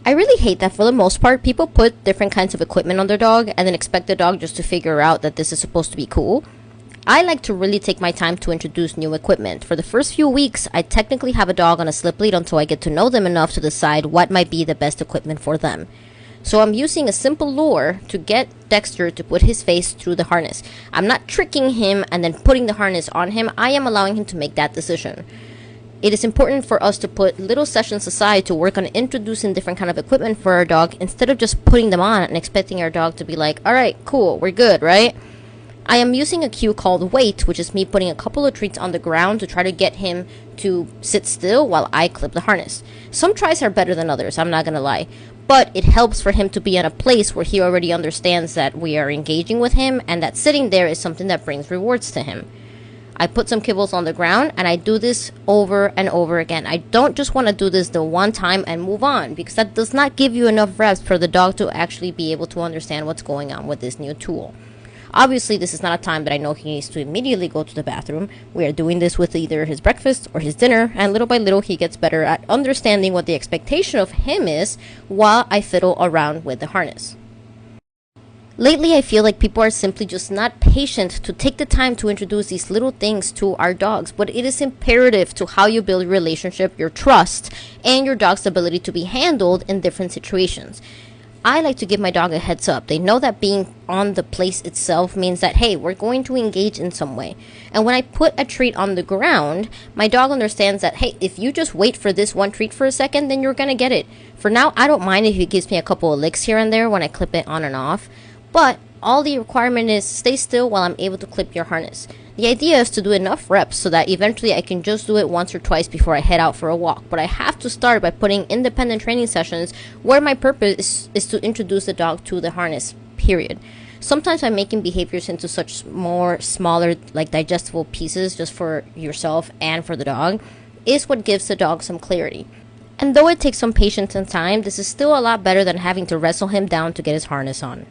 I really hate that for the most part, people put different kinds of equipment on their dog and then expect the dog just to figure out that this is supposed to be cool. I like to really take my time to introduce new equipment. For the first few weeks, I technically have a dog on a slip lead until I get to know them enough to decide what might be the best equipment for them. So I'm using a simple lure to get Dexter to put his face through the harness. I'm not tricking him and then putting the harness on him. I am allowing him to make that decision. It is important for us to put little sessions aside to work on introducing different kind of equipment for our dog instead of just putting them on and expecting our dog to be like, all right, cool, we're good, right? I am using a cue called wait, which is me putting a couple of treats on the ground to try to get him to sit still while I clip the harness. Some tries are better than others, I'm not gonna lie. But it helps for him to be in a place where he already understands that we are engaging with him and that sitting there is something that brings rewards to him. I put some kibbles on the ground and I do this over and over again. I don't just want to do this the one time and move on, because that does not give you enough reps for the dog to actually be able to understand what's going on with this new tool. Obviously, this is not a time that I know he needs to immediately go to the bathroom. We are doing this with either his breakfast or his dinner, and little by little he gets better at understanding what the expectation of him is while I fiddle around with the harness. Lately, I feel like people are simply just not patient to take the time to introduce these little things to our dogs, but it is imperative to how you build your relationship, your trust, and your dog's ability to be handled in different situations. I like to give my dog a heads up. They know that being on the place itself means that, hey, we're going to engage in some way. And when I put a treat on the ground, my dog understands that, hey, if you just wait for this one treat for a second, then you're going to get it. For now, I don't mind if he gives me a couple of licks here and there when I clip it on and off. But all the requirement is stay still while I'm able to clip your harness. The idea is to do enough reps so that eventually I can just do it once or twice before I head out for a walk. But I have to start by putting independent training sessions where my purpose is to introduce the dog to the harness, period. Sometimes I'm making behaviors into such more smaller, like digestible pieces just for yourself and for the dog is what gives the dog some clarity. And though it takes some patience and time, this is still a lot better than having to wrestle him down to get his harness on.